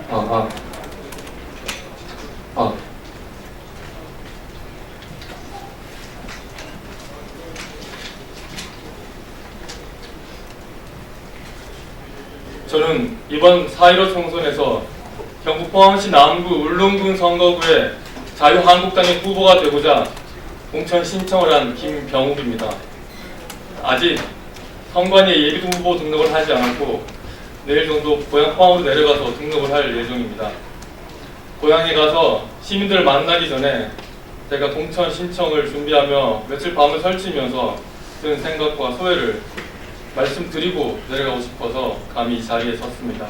아, 아. 저는 이번 4.15 총선에서 경북 포항시 남구 울릉군 선거구에 자유한국당의 후보가 되고자 공천 신청을 한 김병욱입니다. 아직 선관위에 예비 후보 등록을 하지 않았고 내일 정도 고향 포항으로 내려가서 등록을 할 예정입니다. 고향에 가서 시민들을 만나기 전에 제가 공천 신청을 준비하며 며칠 밤을 설치면서 든 생각과 소회를 말씀드리고 내려가고 싶어서 감히 이 자리에 섰습니다.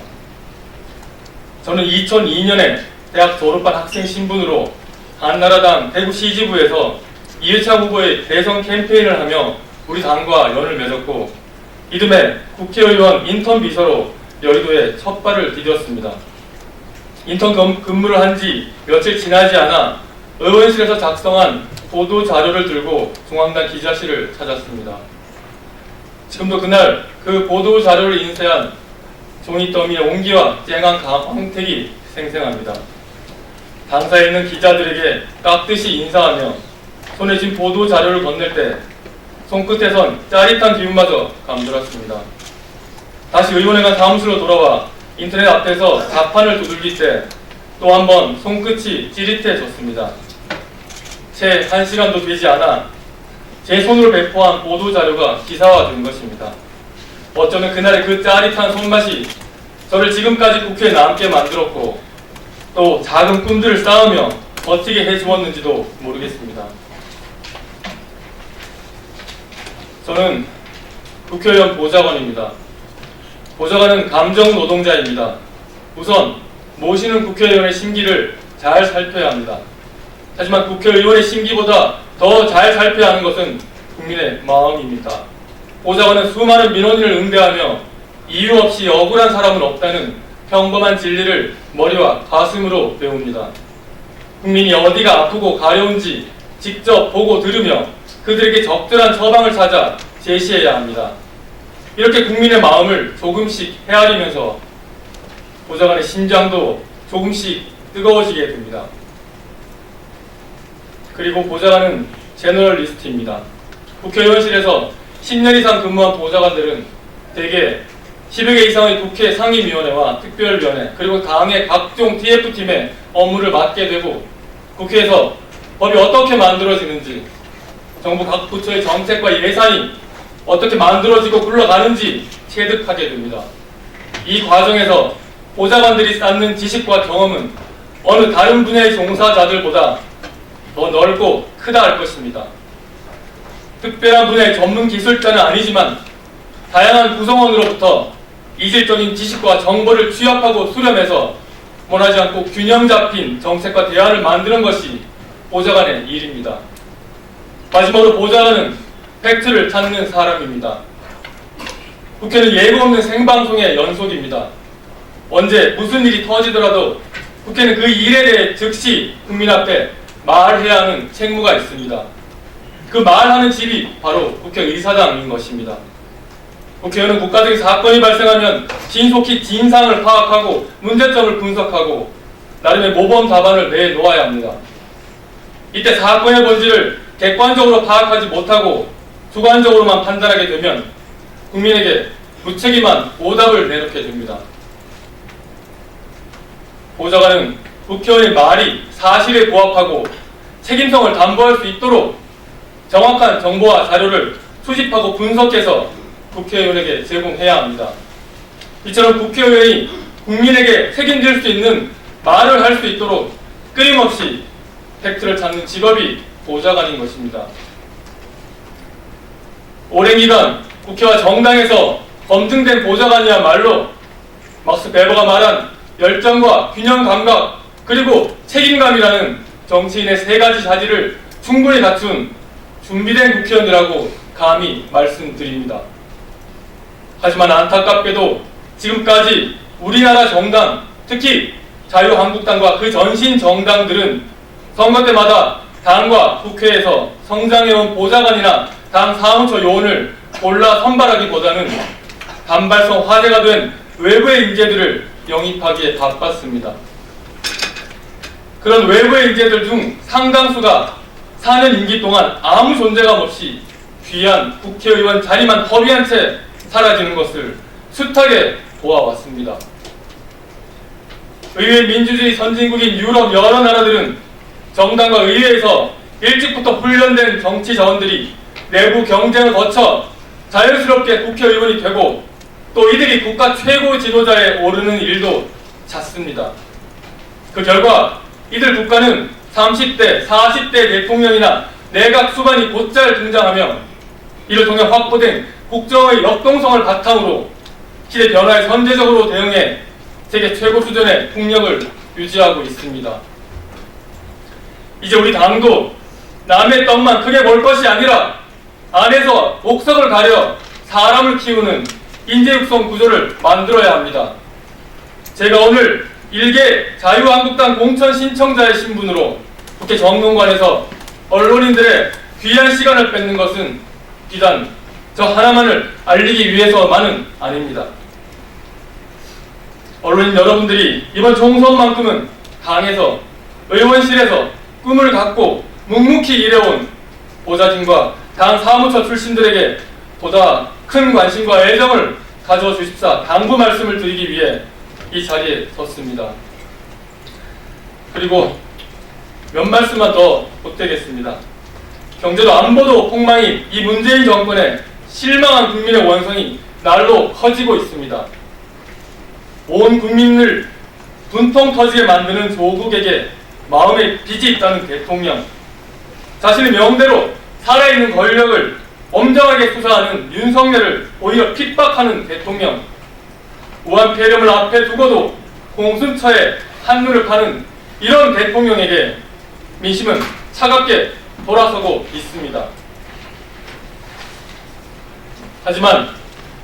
저는 2002년에 대학 졸업한 학생 신분으로 한나라당 대구시지부에서 이회창 후보의 대선 캠페인을 하며 우리 당과 연을 맺었고 이듬해 국회의원 인턴 비서로 여의도에 첫 발을 디뎠습니다. 인턴 근무를 한 지 며칠 지나지 않아 의원실에서 작성한 보도 자료를 들고 중앙당 기자실을 찾았습니다. 지금도 그날 그 보도 자료를 인쇄한 종이 더미의 온기와 쨍한 광택이 생생합니다. 당사에 있는 기자들에게 깍듯이 인사하며 손에 쥔 보도 자료를 건넬 때 손끝에선 짜릿한 기운마저 감돌았습니다. 다시 의원회관 사무실로 돌아와 인터넷 앞에서 자판을 두들길 때 또 한 번 손끝이 찌릿해졌습니다. 채 1시간도 되지 않아 제 손으로 배포한 보도자료가 기사화된 것입니다. 어쩌면 그날의 그 짜릿한 손맛이 저를 지금까지 국회에 남게 만들었고 또 작은 꿈들을 쌓으며 버티게 해주었는지도 모르겠습니다. 저는 국회의원 보좌관입니다. 보좌관은 감정 노동자입니다. 우선 모시는 국회의원의 심기를 잘 살펴야 합니다. 하지만 국회의원의 심기보다 더 잘 살펴야 하는 것은 국민의 마음입니다. 보좌관은 수많은 민원인을 응대하며 이유 없이 억울한 사람은 없다는 평범한 진리를 머리와 가슴으로 배웁니다. 국민이 어디가 아프고 가려운지 직접 보고 들으며 그들에게 적절한 처방을 찾아 제시해야 합니다. 이렇게 국민의 마음을 조금씩 헤아리면서 보좌관의 심장도 조금씩 뜨거워지게 됩니다. 그리고 보좌관은 제너럴리스트입니다. 국회의원실에서 10년 이상 근무한 보좌관들은 대개 10여 개 이상의 국회 상임위원회와 특별위원회 그리고 당의 각종 TF팀의 업무를 맡게 되고 국회에서 법이 어떻게 만들어지는지 정부 각 부처의 정책과 예산이 어떻게 만들어지고 굴러가는지 체득하게 됩니다. 이 과정에서 보좌관들이 쌓는 지식과 경험은 어느 다른 분야의 종사자들보다 더 넓고 크다 할 것입니다. 특별한 분야의 전문 기술자는 아니지만 다양한 구성원으로부터 이질적인 지식과 정보를 취합하고 수렴해서 원하지 않고 균형 잡힌 정책과 대안을 만드는 것이 보좌관의 일입니다. 마지막으로 보좌관은 팩트를 찾는 사람입니다. 국회는 예고 없는 생방송의 연속입니다. 언제 무슨 일이 터지더라도 국회는 그 일에 대해 즉시 국민 앞에 말해야 하는 책무가 있습니다. 그 말하는 집이 바로 국회의사당인 것입니다. 국회의원은 국가적인 사건이 발생하면 신속히 진상을 파악하고 문제점을 분석하고 나름의 모범 답안을 내놓아야 합니다. 이때 사건의 본질을 객관적으로 파악하지 못하고 주관적으로만 판단하게 되면 국민에게 무책임한 오답을 내놓게 됩니다. 보좌관은 국회의원의 말이 사실에 부합하고 책임성을 담보할 수 있도록 정확한 정보와 자료를 수집하고 분석해서 국회의원에게 제공해야 합니다. 이처럼 국회의원이 국민에게 책임질 수 있는 말을 할 수 있도록 끊임없이 팩트를 찾는 직업이 보좌관인 것입니다. 오랜 기간 국회와 정당에서 검증된 보좌관이야말로 막스 베버가 말한 열정과 균형 감각 그리고 책임감이라는 정치인의 세 가지 자질을 충분히 갖춘 준비된 국회의원이라고 감히 말씀드립니다. 하지만 안타깝게도 지금까지 우리나라 정당, 특히 자유한국당과 그 전신 정당들은 선거 때마다 당과 국회에서 성장해온 보좌관이나 당 사무처 요원을 골라 선발하기보다는 단발성 화제가 된 외부의 인재들을 영입하기에 바빴습니다. 그런 외부의 인재들 중 상당수가 4년 임기 동안 아무 존재감 없이 귀한 국회의원 자리만 허비한 채 사라지는 것을 숱하게 보아왔습니다. 의회 민주주의 선진국인 유럽 여러 나라들은 정당과 의회에서 일찍부터 훈련된 정치 자원들이 내부 경쟁을 거쳐 자연스럽게 국회의원이 되고 또 이들이 국가 최고 지도자에 오르는 일도 잦습니다. 그 결과 이들 국가는 30대, 40대 대통령이나 내각 수반이 곧잘 등장하며 이를 통해 확보된 국정의 역동성을 바탕으로 시대 변화에 선제적으로 대응해 세계 최고 수준의 국력을 유지하고 있습니다. 이제 우리 당도 남의 떡만 크게 볼 것이 아니라 안에서 옥석을 가려 사람을 키우는 인재 육성 구조를 만들어야 합니다. 제가 오늘 일개 자유한국당 공천 신청자의 신분으로 국회 정론관에서 언론인들의 귀한 시간을 뺏는 것은 비단 저 하나만을 알리기 위해서만은 아닙니다. 언론인 여러분들이 이번 총선만큼은 당에서 의원실에서 꿈을 갖고 묵묵히 일해온 보좌진과 당 사무처 출신들에게 보다 큰 관심과 애정을 가져 주십사 당부 말씀을 드리기 위해 이 자리에 섰습니다. 그리고 몇 말씀만 더 보태겠습니다. 경제도 안보도 폭망인 이 문재인 정권에 실망한 국민의 원성이 날로 커지고 있습니다. 온 국민을 분통 터지게 만드는 조국에게 마음에 빚이 있다는 대통령, 자신의 명대로 살아있는 권력을 엄정하게 수사하는 윤석열을 오히려 핍박하는 대통령, 우한 폐렴을 앞에 두고도 공수처에 한눈을 파는 이런 대통령에게 민심은 차갑게 돌아서고 있습니다. 하지만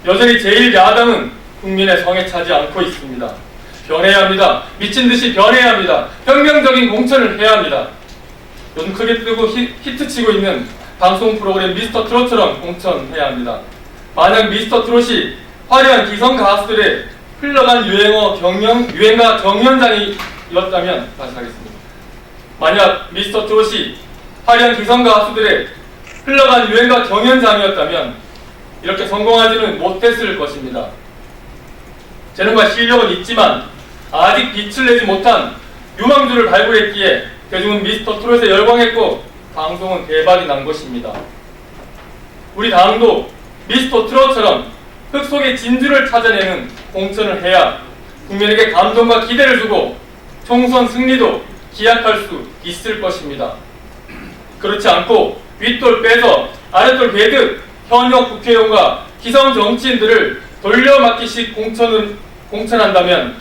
여전히 제1야당은 국민의 성에 차지 않고 있습니다. 변해야 합니다. 미친 듯이 변해야 합니다. 혁명적인 공천을 해야 합니다. 요즘 크게 뜨고 히트치고 있는 방송 프로그램 미스터 트롯처럼 공천해야 합니다. 만약 미스터 트롯이 화려한 기성 가수들의 흘러간 유행가 경연장이었다면 다시 하겠습니다. 만약 미스터 트롯이 화려한 기성 가수들의 흘러간 유행가 경연장이었다면 이렇게 성공하지는 못했을 것입니다. 재능과 실력은 있지만 아직 빛을 내지 못한 유망주를 발굴했기에 대중은 미스터 트롯에 열광했고 방송은 대박이 난 것입니다. 우리 당도 미스터 트롯처럼 흙 속의 진주를 찾아내는 공천을 해야 국민에게 감동과 기대를 주고 총선 승리도 기약할 수 있을 것입니다. 그렇지 않고 윗돌 빼서 아랫돌 베듯 현역 국회의원과 기성 정치인들을 돌려막기식 공천한다면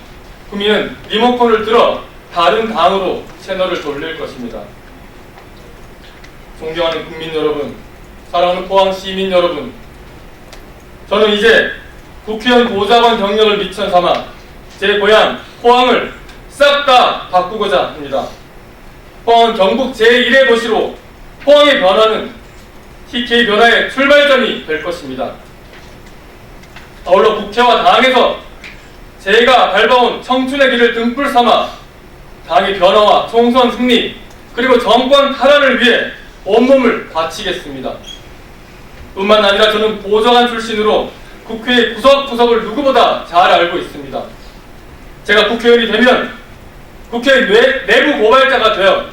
국민은 리모컨을 들어 다른 당으로 채널을 돌릴 것입니다. 존경하는 국민 여러분, 사랑하는 포항 시민 여러분, 저는 이제 국회의원 보좌관 경력을 미천 삼아 제 고향 포항을 싹 다 바꾸고자 합니다. 포항은 경북 제1의 도시로 포항의 변화는 TK 변화의 출발점이 될 것입니다. 아울러 국회와 당에서 제가 밟아온 청춘의 길을 등불 삼아 당의 변화와 총선 승리 그리고 정권 탈환을 위해 온몸을 바치겠습니다. 뿐만 아니라 저는 보좌관 출신으로 국회의 구석구석을 누구보다 잘 알고 있습니다. 제가 국회의원이 되면 국회의 내부 고발자가 되어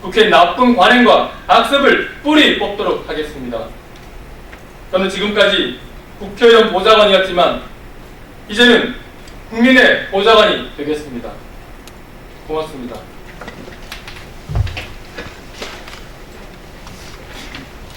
국회의 나쁜 관행과 악습을 뿌리 뽑도록 하겠습니다. 저는 지금까지 국회의원 보좌관이었지만 이제는 국민의 보좌관이 되겠습니다. 고맙습니다.